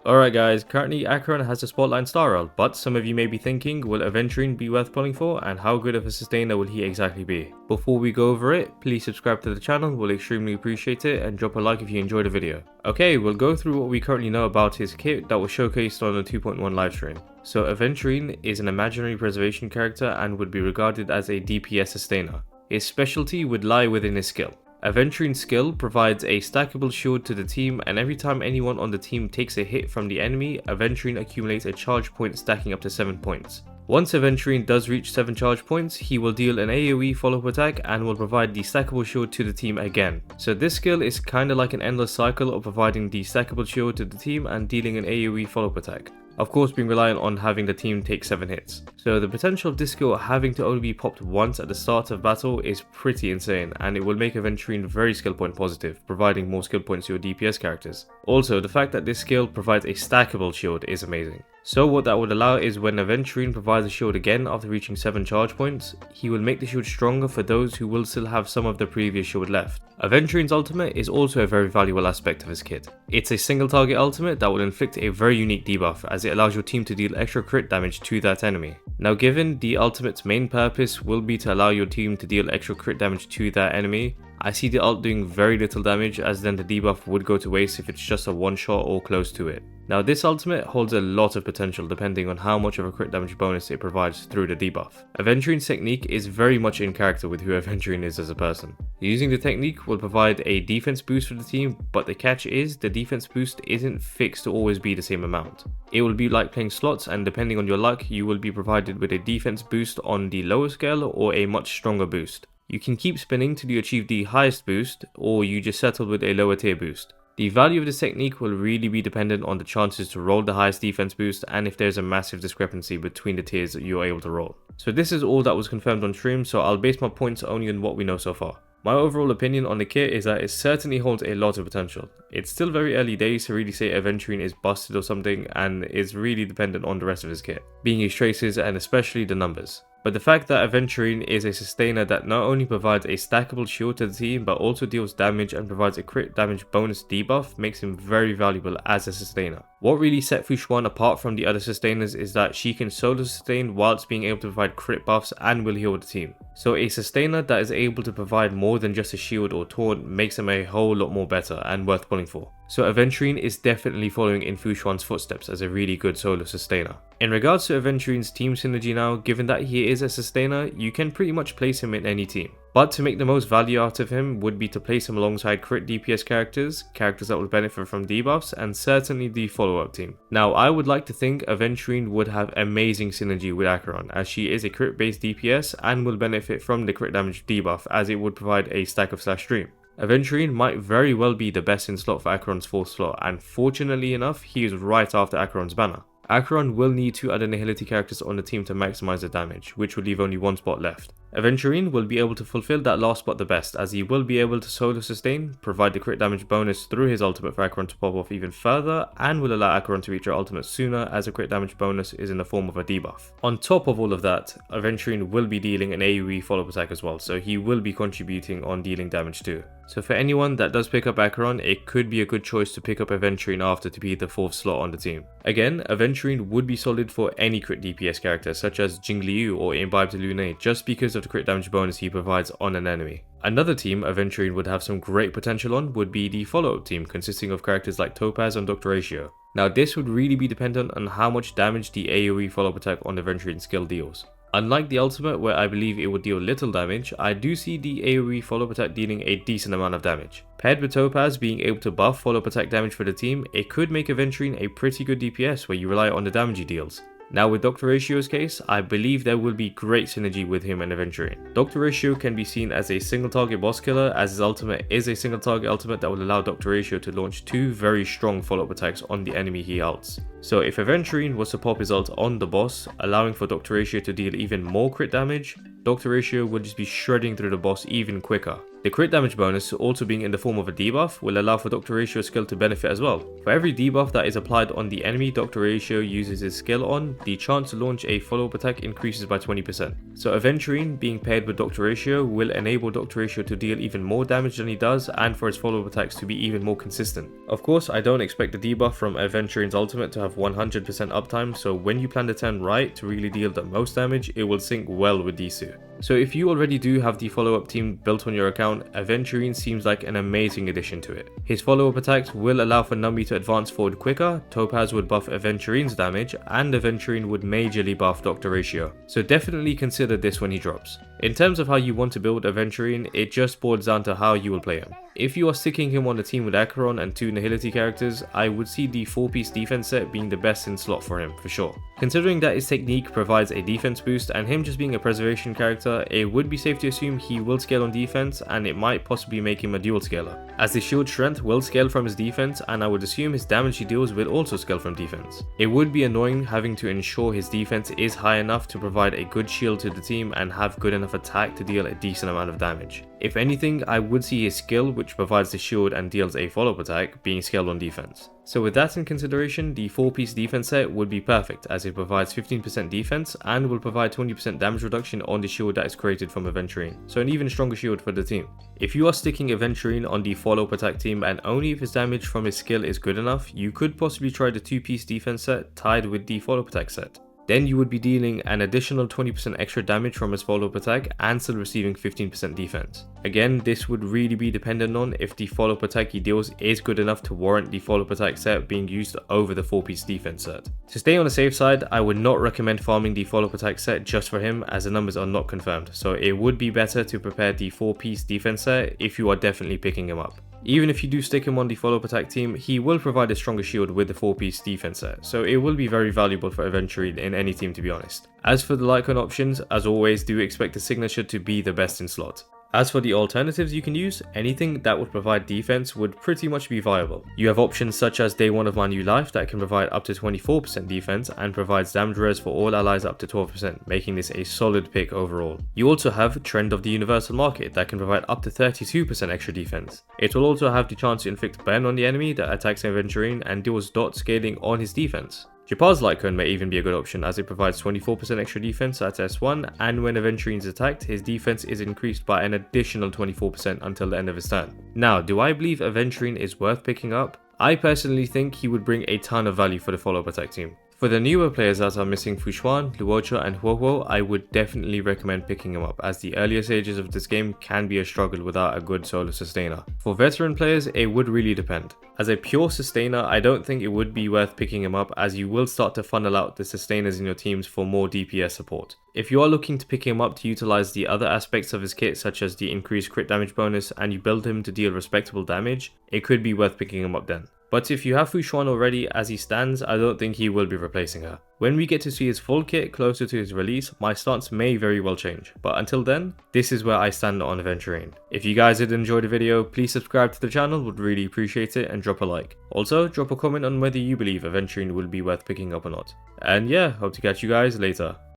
Alright guys, currently Acheron has the spotlight in StarRail, but some of you may be thinking, will Aventurine be worth pulling for, and how good of a sustainer will he exactly be? Before we go over it, please subscribe to the channel, we'll extremely appreciate it, and drop a like if you enjoyed the video. Okay, we'll go through what we currently know about his kit that was showcased on the 2.1 livestream. So Aventurine is an imaginary preservation character and would be regarded as a DPS sustainer. His specialty would lie within his skill. Aventurine's skill provides a stackable shield to the team, and every time anyone on the team takes a hit from the enemy, Aventurine accumulates a charge point stacking up to 7 points. Once Aventurine does reach 7 charge points, he will deal an AoE follow-up attack and will provide the stackable shield to the team again. So this skill is kinda like an endless cycle of providing the stackable shield to the team and dealing an AoE follow-up attack. Of course, being reliant on having the team take 7 hits. So the potential of this skill having to only be popped once at the start of battle is pretty insane, and it will make Aventurine very skill point positive, providing more skill points to your DPS characters. Also, the fact that this skill provides a stackable shield is amazing. So what that would allow is when Aventurine provides a shield again after reaching 7 charge points, he will make the shield stronger for those who will still have some of the previous shield left. Aventurine's ultimate is also a very valuable aspect of his kit. It's a single target ultimate that will inflict a very unique debuff, as it allows your team to deal extra crit damage to that enemy. Now, given the ultimate's main purpose will be to allow your team to deal extra crit damage to that enemy, I see the ult doing very little damage, as then the debuff would go to waste if it's just a one shot or close to it. Now this ultimate holds a lot of potential depending on how much of a crit damage bonus it provides through the debuff. Aventurine's technique is very much in character with who Aventurine is as a person. Using the technique will provide a defense boost for the team, but the catch is the defense boost isn't fixed to always be the same amount. It will be like playing slots, and depending on your luck you will be provided with a defense boost on the lower scale or a much stronger boost. You can keep spinning till you achieve the highest boost, or you just settle with a lower tier boost. The value of this technique will really be dependent on the chances to roll the highest defense boost and if there's a massive discrepancy between the tiers that you're able to roll. So this is all that was confirmed on stream, so I'll base my points only on what we know so far. My overall opinion on the kit is that it certainly holds a lot of potential. It's still very early days to really say Aventurine is busted or something, and is really dependent on the rest of his kit, being his traces and especially the numbers. But the fact that Aventurine is a sustainer that not only provides a stackable shield to the team but also deals damage and provides a crit damage bonus debuff makes him very valuable as a sustainer. What really set Fushuan apart from the other sustainers is that she can solo sustain whilst being able to provide crit buffs and will heal the team. So a sustainer that is able to provide more than just a shield or taunt makes him a whole lot more better and worth pulling for. So Aventurine is definitely following in Fushuan's footsteps as a really good solo sustainer. In regards to Aventurine's team synergy now, given that he is a sustainer, you can pretty much place him in any team. But to make the most value out of him would be to place him alongside crit DPS characters that would benefit from debuffs, and certainly the follow-up team. Now I would like to think Aventurine would have amazing synergy with Acheron, as she is a crit based DPS and will benefit from the crit damage debuff, as it would provide a stack of /stream. Aventurine might very well be the best in slot for Acheron's 4th slot, and fortunately enough he is right after Acheron's banner. Acheron will need 2 other nihility characters on the team to maximize the damage, which will leave only 1 spot left. Aventurine will be able to fulfill that last spot the best, as he will be able to solo sustain, provide the crit damage bonus through his ultimate for Acheron to pop off even further, and will allow Acheron to reach her ultimate sooner, as a crit damage bonus is in the form of a debuff. On top of all of that, Aventurine will be dealing an AoE follow-up attack as well, so he will be contributing on dealing damage too. So for anyone that does pick up Acheron, it could be a good choice to pick up Aventurine after to be the 4th slot on the team. Again, Aventurine would be solid for any crit DPS character such as Jingliu or Imbibe de Lune, just because of the crit damage bonus he provides on an enemy. Another team Aventurine would have some great potential on would be the follow-up team, consisting of characters like Topaz and Dr. Ratio. Now this would really be dependent on how much damage the AoE follow-up attack on Aventurine's skill deals. Unlike the ultimate, where I believe it would deal little damage, I do see the AoE follow-up attack dealing a decent amount of damage. Paired with Topaz being able to buff follow-up attack damage for the team, it could make Aventurine a pretty good DPS where you rely on the damage he deals. Now with Dr. Ratio's case, I believe there will be great synergy with him and Aventurine. Dr. Ratio can be seen as a single target boss killer, as his ultimate is a single target ultimate that will allow Dr. Ratio to launch 2 very strong follow-up attacks on the enemy he ults. So if Aventurine was to pop his ult on the boss, allowing for Dr. Ratio to deal even more crit damage, Doctor Ratio will just be shredding through the boss even quicker. The crit damage bonus, also being in the form of a debuff, will allow for Doctor Ratio skill to benefit as well. For every debuff that is applied on the enemy Doctor Ratio uses his skill on, the chance to launch a follow-up attack increases by 20%. So Aventurine being paired with Doctor Ratio will enable Doctor Ratio to deal even more damage than he does, and for his follow-up attacks to be even more consistent. Of course, I don't expect the debuff from Aventurine's ultimate to have 100% uptime, so when you plan the turn right to really deal the most damage, it will sync well with these two. So if you already do have the follow-up team built on your account, Aventurine seems like an amazing addition to it. His follow-up attacks will allow for Numby to advance forward quicker, Topaz would buff Aventurine's damage, and Aventurine would majorly buff Doctor Ratio. So definitely consider this when he drops. In terms of how you want to build Aventurine, it just boils down to how you will play him. If you are sticking him on a team with Acheron and 2 Nihility characters, I would see the 4-piece defense set being the best in slot for him, for sure. Considering that his technique provides a defense boost and him just being a preservation character, it would be safe to assume he will scale on defense, and it might possibly make him a dual scaler, as his shield strength will scale from his defense, and I would assume his damage he deals will also scale from defense. It would be annoying having to ensure his defense is high enough to provide a good shield to the team and have good enough attack to deal a decent amount of damage. If anything, I would see his skill, which provides the shield and deals a follow-up attack, being scaled on defense. So with that in consideration, the 4-piece defense set would be perfect, as it provides 15% defense and will provide 20% damage reduction on the shield that is created from Aventurine, so an even stronger shield for the team. If you are sticking Aventurine on the follow-up attack team and only if his damage from his skill is good enough, you could possibly try the 2-piece defense set tied with the follow-up attack set. Then you would be dealing an additional 20% extra damage from his follow-up attack and still receiving 15% defense. Again, this would really be dependent on if the follow-up attack he deals is good enough to warrant the follow-up attack set being used over the 4-piece defense set. To stay on the safe side, I would not recommend farming the follow-up attack set just for him, as the numbers are not confirmed, so it would be better to prepare the 4-piece defense set if you are definitely picking him up. Even if you do stick him on the follow-up attack team, he will provide a stronger shield with the 4-piece defense set, so it will be very valuable for Aventurine in any team, to be honest. As for the Lycon options, as always, do expect the signature to be the best in slot. As for the alternatives you can use, anything that would provide defense would pretty much be viable. You have options such as Day 1 of My New Life that can provide up to 24% defense and provides damage res for all allies up to 12%, making this a solid pick overall. You also have Trend of the Universal Market that can provide up to 32% extra defense. It will also have the chance to inflict burn on the enemy that attacks Aventurine and deals dot scaling on his defense. Japal's Lycon may even be a good option, as it provides 24% extra defense at S1, and when Aventurine is attacked, his defense is increased by an additional 24% until the end of his turn. Now, do I believe Aventurine is worth picking up? I personally think he would bring a ton of value for the follow-up attack team. For the newer players that are missing Fushuan, Luocha and Huohuo, I would definitely recommend picking him up, as the earlier stages of this game can be a struggle without a good solo sustainer. For veteran players, it would really depend. As a pure sustainer, I don't think it would be worth picking him up, as you will start to funnel out the sustainers in your teams for more DPS support. If you are looking to pick him up to utilize the other aspects of his kit, such as the increased crit damage bonus, and you build him to deal respectable damage, it could be worth picking him up then. But if you have Fushuan already as he stands, I don't think he will be replacing her. When we get to see his full kit closer to his release, my stance may very well change, but until then, this is where I stand on Aventurine. If you guys did enjoy the video, please subscribe to the channel, would really appreciate it, and drop a like. Also, drop a comment on whether you believe Aventurine will be worth picking up or not. And yeah, hope to catch you guys later.